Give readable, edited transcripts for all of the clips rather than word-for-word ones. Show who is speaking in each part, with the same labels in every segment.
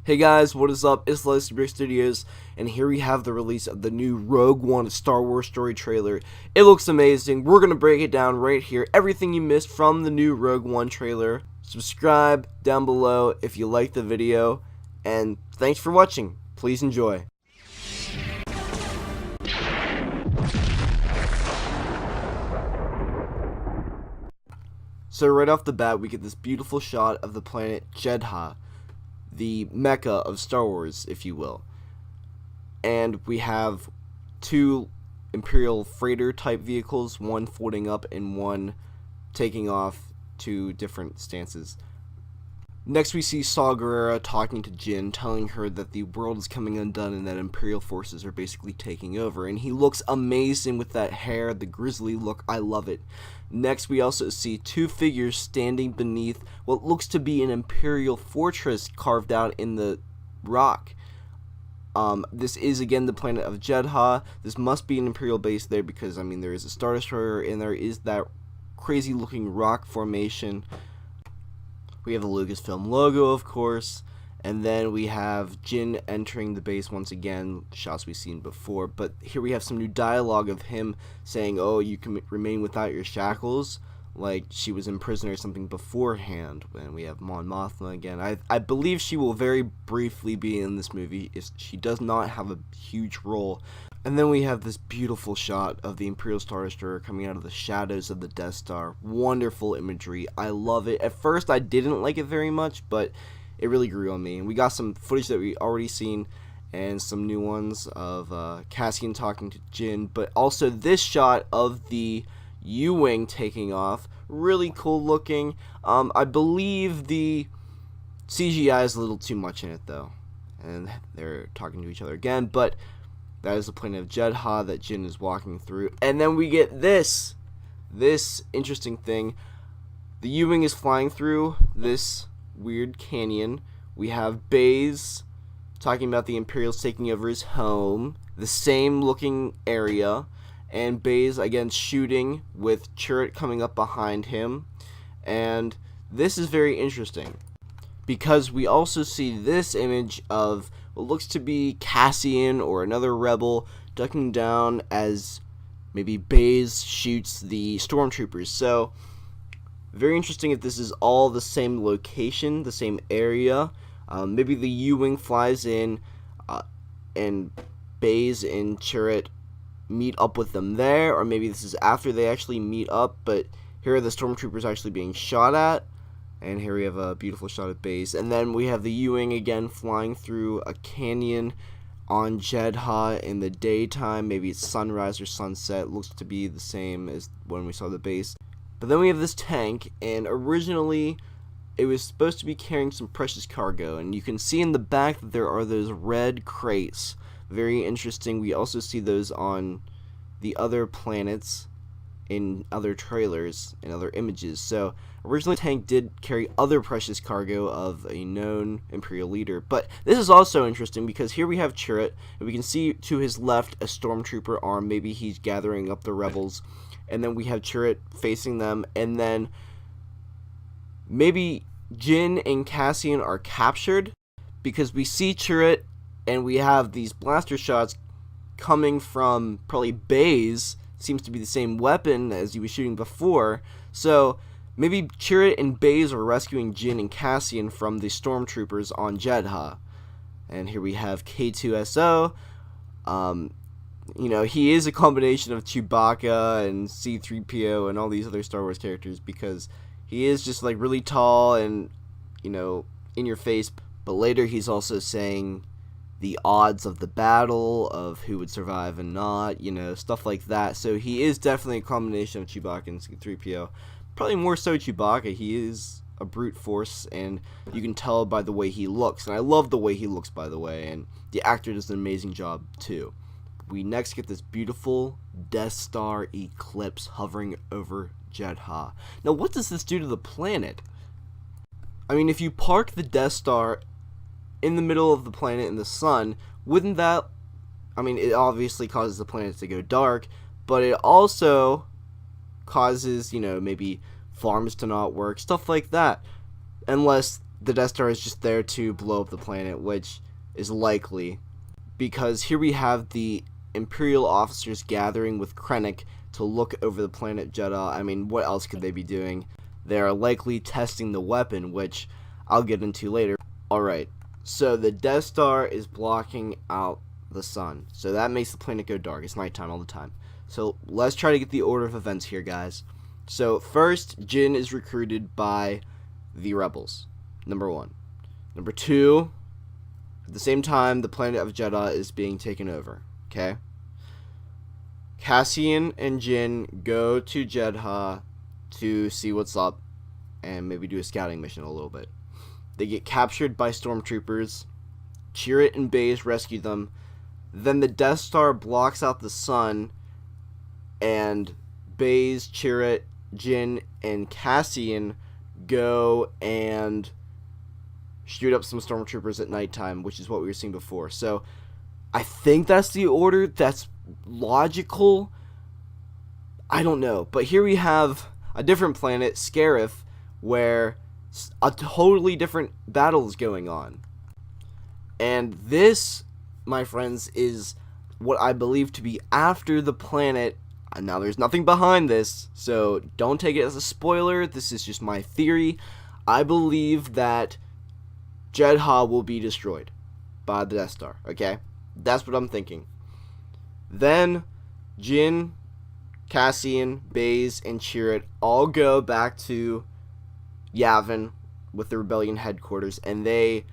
Speaker 1: Hey guys, what is up? It's Legacy Brick Studios, and here we have the release of the new Rogue One Star Wars story trailer. It looks amazing. We're going to break it down right here. Everything you missed from the new Rogue One trailer. Subscribe down below if you liked the video, and thanks for watching. Please enjoy. So right off the bat, we get this beautiful shot of the planet Jedha, the mecca of Star Wars, if you will. And we have two Imperial freighter type vehicles, one folding up and one taking off, two different stances. Next we see Saw Gerrera talking to Jyn, telling her that the world is coming undone and that Imperial forces are basically taking over. And he looks amazing with that hair, the grizzly look. I love it. Next we also see two figures standing beneath what looks to be an Imperial fortress carved out in the rock. This is again the planet of Jedha. This must be an Imperial base there because, I mean, there is a Star Destroyer and there is that crazy looking rock formation. We have the Lucasfilm logo, of course, and then we have Jyn entering the base once again, shots we've seen before, but here we have some new dialogue of him saying, oh, you can remain without your shackles, like she was in prison or something beforehand. And we have Mon Mothma again. I believe she will very briefly be in this movie. She does not have a huge role. And then we have this beautiful shot of the Imperial Star Destroyer coming out of the shadows of the Death Star. Wonderful imagery. I love it. At first, I didn't like it very much, but it really grew on me. And we got some footage that we already seen and some new ones of Cassian talking to Jyn. But also this shot of the U-Wing taking off. Really cool looking. I believe the CGI is a little too much in it, though. And they're talking to each other again, but that is the planet of Jedha that Jyn is walking through. And then we get this interesting thing. The U-Wing is flying through this weird canyon. We have Baze talking about the Imperials taking over his home. The same looking area. And Baze again shooting with Chirrut coming up behind him. And this is very interesting, because we also see this image of what looks to be Cassian or another rebel ducking down as maybe Baze shoots the stormtroopers. So very interesting if this is all the same location, the same area. Maybe the U-Wing flies in and Baze and Chirrut meet up with them there, or maybe this is after they actually meet up, but here are the stormtroopers actually being shot at. And here we have a beautiful shot of Baze. And then we have the U-Wing again flying through a canyon on Jedha in the daytime. Maybe it's sunrise or sunset. Looks to be the same as when we saw the base. But then we have this tank, and originally it was supposed to be carrying some precious cargo. And you can see in the back that there are those red crates. Very interesting. We also see those on the other planets in other trailers and other images. So originally the tank did carry other precious cargo of a known Imperial leader, but this is also interesting because here we have Chirrut, and we can see to his left a stormtrooper arm. Maybe he's gathering up the rebels, and then we have Chirrut facing them, and then maybe Jyn and Cassian are captured because we see Chirrut and we have these blaster shots coming from probably Baze. Seems to be the same weapon as he was shooting before. So maybe Chirrut and Baze are rescuing Jyn and Cassian from the stormtroopers on Jedha. And here we have K2SO. You know, he is a combination of Chewbacca and C-3PO and all these other Star Wars characters, because he is just like really tall and, you know, in your face. But later he's also saying the odds of the battle, of who would survive and not, you know, stuff like that. So he is definitely a combination of Chewbacca and C-3PO. Probably more so Chewbacca. He is a brute force, and you can tell by the way he looks. And I love the way he looks, by the way, and the actor does an amazing job too. We next get this beautiful Death Star eclipse hovering over Jedha. Now, what does this do to the planet? I mean, if you park the Death Star in the middle of the planet in the sun, wouldn't that, I mean, it obviously causes the planet to go dark, but it also causes, you know, maybe farms to not work, stuff like that. Unless the Death Star is just there to blow up the planet, which is likely, because here we have the Imperial officers gathering with Krennic to look over the planet Jedha. I mean, what else could they be doing? They are likely testing the weapon, which I'll get into later. Alright, so the Death Star is blocking out the sun, so that makes the planet go dark. It's nighttime all the time. So let's try to get the order of events here, guys. So first, Jin is recruited by the rebels, number 1. Number 2, at the same time, the planet of Jedha is being taken over, okay? Cassian and Jin go to Jedha to see what's up and maybe do a scouting mission a little bit. They get captured by stormtroopers. Chirrut and Baze rescue them. Then the Death Star blocks out the sun, and Baze, Chirrut, Jin, and Cassian go and shoot up some stormtroopers at nighttime, which is what we were seeing before. So I think that's the order. That's logical. I don't know. But here we have a different planet, Scarif, where a totally different battle is going on. And this, my friends, is what I believe to be after the planet. Now, there's nothing behind this, so don't take it as a spoiler. This is just my theory. I believe that Jedha will be destroyed by the Death Star, okay? That's what I'm thinking. Then Jin, Cassian, Baze, and Chirrut all go back to Yavin with the Rebellion headquarters, and they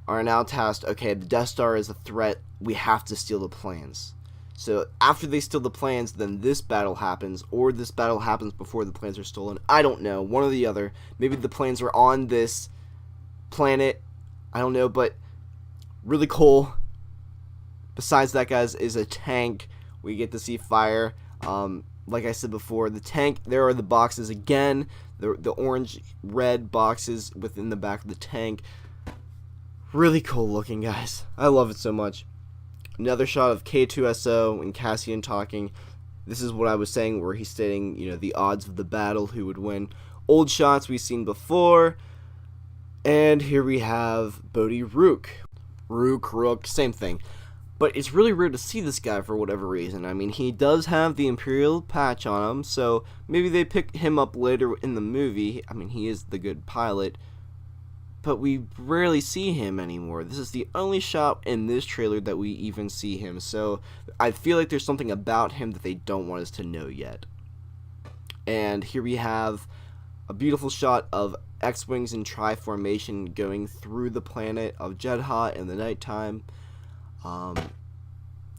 Speaker 1: are now tasked, okay, the Death Star is a threat, we have to steal the plans. So after they steal the plans, then this battle happens, or this battle happens before the plans are stolen. I don't know, one or the other. Maybe the plans are on this planet, I don't know, but really cool. Besides that, guys, is a tank. We get to see fire. Like I said before, the tank, there are the boxes again, the orange-red boxes within the back of the tank. Really cool looking, guys. I love it so much. Another shot of K2SO and Cassian talking. This is what I was saying, where he's stating, the odds of the battle, who would win. Old shots we've seen before. And here we have Bodhi Rook. Rook, same thing. But it's really rare to see this guy for whatever reason. I mean, he does have the Imperial patch on him, so maybe they pick him up later in the movie. I mean, he is the good pilot, but we rarely see him anymore. This is the only shot in this trailer that we even see him, so I feel like there's something about him that they don't want us to know yet. And here we have a beautiful shot of X-Wings in tri-formation going through the planet of Jedha in the nighttime.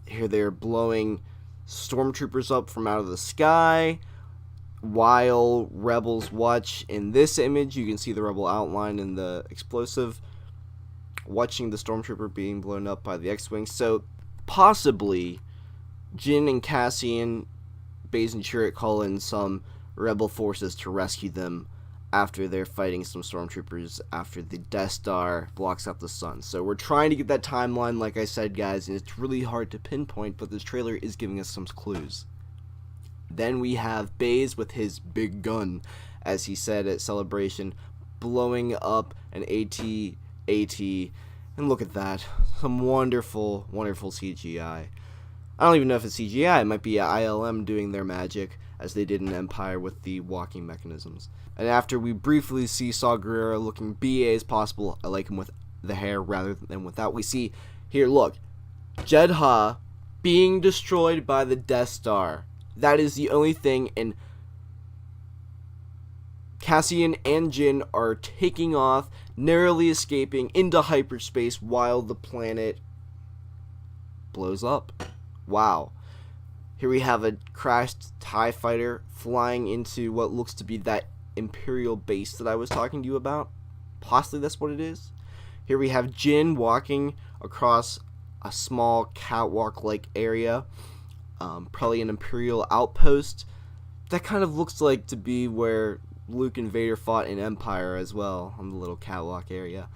Speaker 1: Here they're blowing stormtroopers up from out of the sky while rebels watch. In this image, you can see the rebel outline in the explosive, watching the stormtrooper being blown up by the X-Wing. So possibly Jin and Cassian, Baze and Chirrut call in some rebel forces to rescue them after they're fighting some stormtroopers after the Death Star blocks out the sun. So we're trying to get that timeline, like I said, guys, and it's really hard to pinpoint, but this trailer is giving us some clues. Then we have Baze with his big gun, as he said at Celebration, blowing up an AT-AT, and look at that, some wonderful, wonderful CGI. I don't even know if it's CGI, it might be ILM doing their magic, as they did in Empire with the walking mechanisms. And after we briefly see Saw Gerrera looking BA as possible, I like him with the hair rather than without, we see, here, look, Jedha being destroyed by the Death Star. That is the only thing, and Cassian and Jin are taking off, narrowly escaping into hyperspace while the planet blows up. Wow. Here we have a crashed TIE fighter flying into what looks to be that Imperial base that I was talking to you about. Possibly that's what it is. Here we have Jin walking across a small catwalk-like area. Probably an Imperial outpost. That kind of looks like to be where Luke and Vader fought in Empire as well, on the little catwalk area.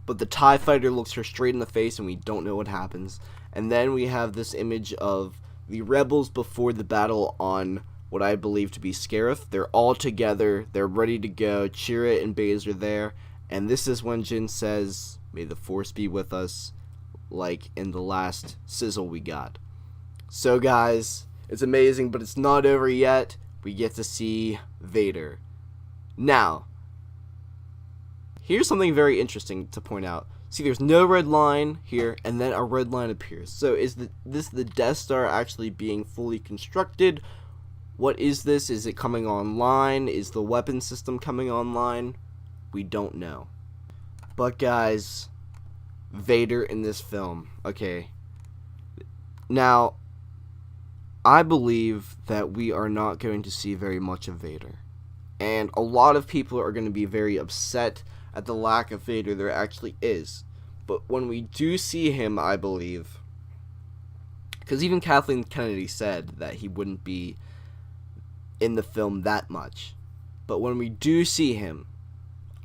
Speaker 1: But the TIE fighter looks her straight in the face and we don't know what happens. And then we have this image of the rebels before the battle on what I believe to be Scarif. They're all together, they're ready to go. Chirrut and Baze are there, And this is when Jin says, "May the Force be with us," like in the last sizzle we got. So guys, it's amazing, but it's not over yet. We get to see Vader. Now, here's something very interesting to point out. See, there's no red line here, and then a red line appears. So is this the Death Star actually being fully constructed? What is this? Is it coming online? Is the weapon system coming online? We don't know. But guys, Vader in this film. Okay. Now, I believe that we are not going to see very much of Vader. And a lot of people are going to be very upset at the lack of Vader there actually is. But when we do see him, I believe, because even Kathleen Kennedy said that he wouldn't be in the film that much. But when we do see him,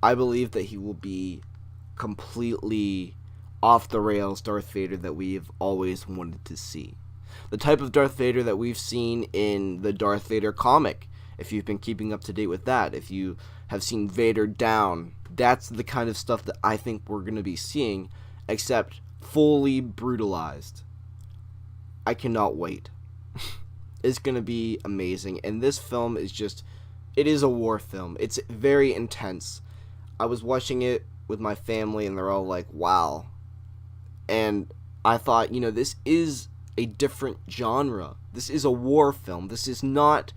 Speaker 1: I believe that he will be completely off the rails Darth Vader that we've always wanted to see. The type of Darth Vader that we've seen in the Darth Vader comic. If you've been keeping up to date with that, if you have seen Vader Down, that's the kind of stuff that I think we're going to be seeing, except fully brutalized. I cannot wait. It's going to be amazing, and this film is just, it is a war film. It's very intense. I was watching it with my family, and they're all like, wow. And I thought, this is a different genre. This is a war film. This is not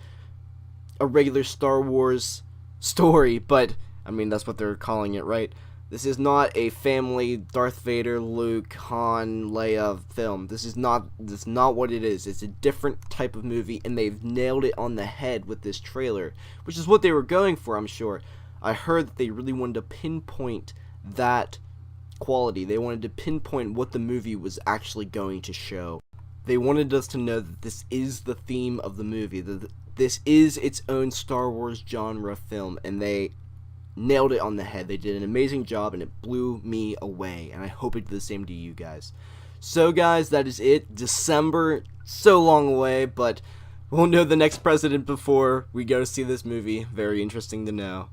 Speaker 1: a regular Star Wars story, but I mean that's what they're calling it, right? This is not a family Darth Vader, Luke, Han, Leia film. This is not what it is. It's a different type of movie, and they've nailed it on the head with this trailer, which is what they were going for, I'm sure. I heard that they really wanted to pinpoint that quality. They wanted to pinpoint what the movie was actually going to show. They wanted us to know that this is the theme of the movie, that this is its own Star Wars genre film, and they nailed it on the head. They did an amazing job, and it blew me away, and I hope it did the same to you guys. So guys, that is it. December, so long away, but we'll know the next president before we go to see this movie. Very interesting to know.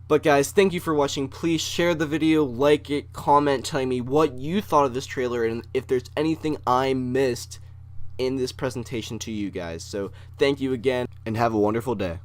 Speaker 1: But guys, thank you for watching. Please share the video, like it, comment telling me what you thought of this trailer, and if there's anything I missed in this presentation to you guys. So thank you again, and have a wonderful day.